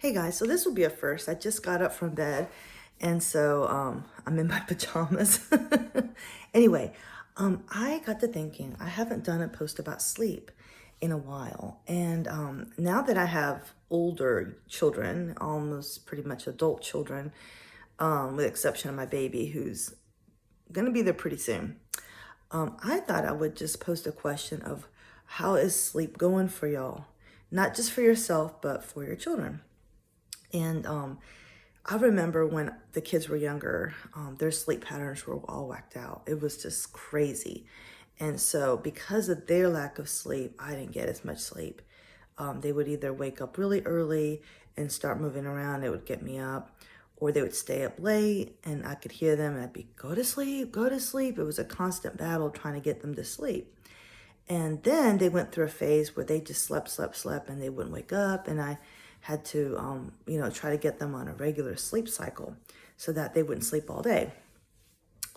Hey guys, so this will be a first. I just got up from bed and so I'm in my pajamas. Anyway, I got to thinking, I haven't done a post about sleep in a while. And now that I have older children, almost pretty much adult children, with the exception of my baby who's gonna be there pretty soon, I thought I would just post a question of how is sleep going for y'all? Not just for yourself, but for your children. And I remember when the kids were younger, their sleep patterns were all whacked out. It was just crazy. And so because of their lack of sleep, I didn't get as much sleep. They would either wake up really early and start moving around. It would get me up, or they would stay up late and I could hear them and I'd be, go to sleep, go to sleep. It was a constant battle trying to get them to sleep. And then they went through a phase where they just slept, and they wouldn't wake up. And I had to, try to get them on a regular sleep cycle so that they wouldn't sleep all day.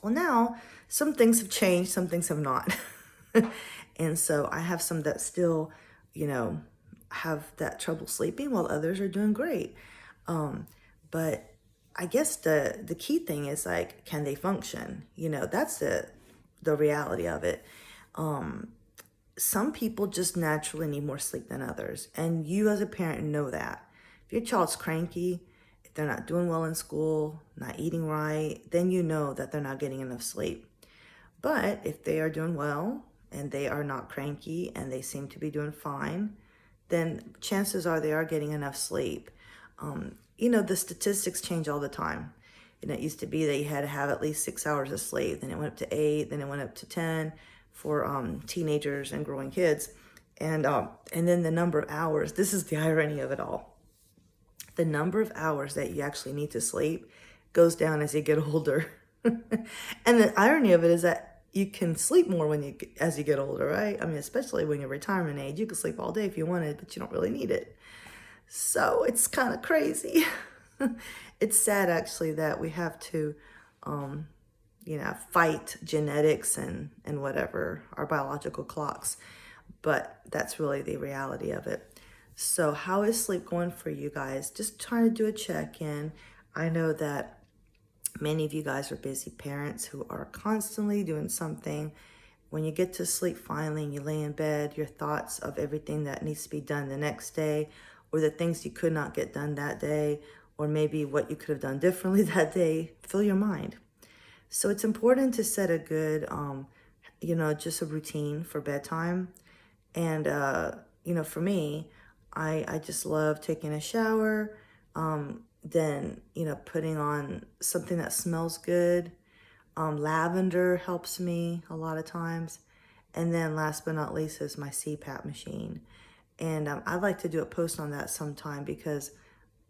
Well, now some things have changed, some things have not. And so I have some that still, have that trouble sleeping while others are doing great. But I guess the key thing is like, can they function? That's the reality of it. Some people just naturally need more sleep than others. And you as a parent know that. If your child's cranky, if they're not doing well in school, not eating right, then you know that they're not getting enough sleep. But if they are doing well and they are not cranky and they seem to be doing fine, then chances are they are getting enough sleep. The statistics change all the time. It used to be that you had to have at least 6 hours of sleep. Then it went up to 8, then it went up to 10 for teenagers and growing kids. And then the number of hours, this is the irony of it all. The number of hours that you actually need to sleep goes down as you get older. And the irony of it is that you can sleep more as you get older, right? I mean, especially when you're retirement age, you can sleep all day if you wanted, but you don't really need it. So it's kind of crazy. It's sad actually that we have to, fight genetics and whatever, our biological clocks. But that's really the reality of it. So how is sleep going for you guys? Just trying to do a check-in. I know that many of you guys are busy parents who are constantly doing something. When you get to sleep finally and you lay in bed, your thoughts of everything that needs to be done the next day, or the things you could not get done that day, or maybe what you could have done differently that day, fill your mind. So it's important to set a good, just a routine for bedtime. And, for me, I just love taking a shower, then, putting on something that smells good. Lavender helps me a lot of times. And then last but not least is my CPAP machine. And I'd like to do a post on that sometime because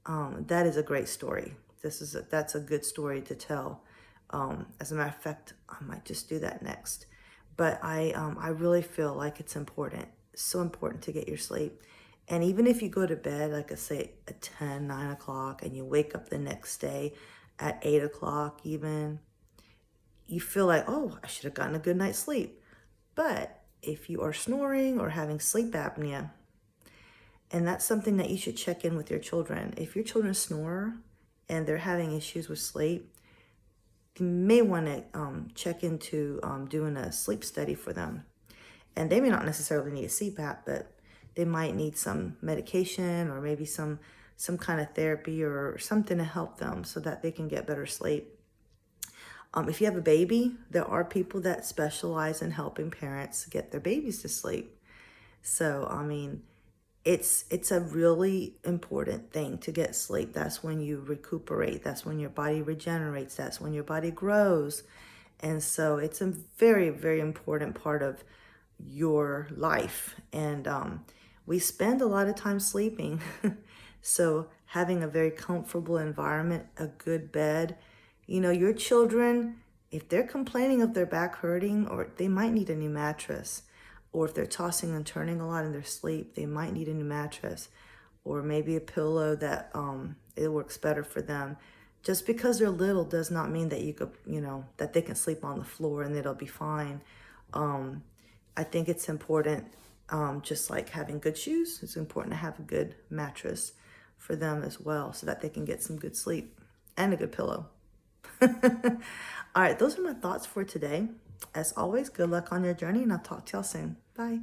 that is a great story. That's a good story to tell. As a matter of fact, I might just do that next. But I really feel like it's important, so important to get your sleep. And even if you go to bed, like I say, at 10, 9 o'clock, and you wake up the next day at 8 o'clock even, you feel like, oh, I should have gotten a good night's sleep. But if you are snoring or having sleep apnea, and that's something that you should check in with your children. If your children snore and they're having issues with sleep, you may want to check into doing a sleep study for them. And they may not necessarily need a CPAP, but they might need some medication or maybe some kind of therapy or something to help them so that they can get better sleep. If you have a baby, there are people that specialize in helping parents get their babies to sleep. So, I mean, it's a really important thing to get sleep. That's when you recuperate. That's when your body regenerates. That's when your body grows. And so it's a very, very important part of your life. And we spend a lot of time sleeping. So having a very comfortable environment, a good bed, your children, if they're complaining of their back hurting, or they might need a new mattress, or if they're tossing and turning a lot in their sleep, they might need a new mattress, or maybe a pillow that it works better for them. Just because they're little does not mean that that they can sleep on the floor and it'll be fine. I think it's important, just like having good shoes, it's important to have a good mattress for them as well, so that they can get some good sleep and a good pillow. All right, those are my thoughts for today. As always, good luck on your journey, and I'll talk to y'all soon. Bye.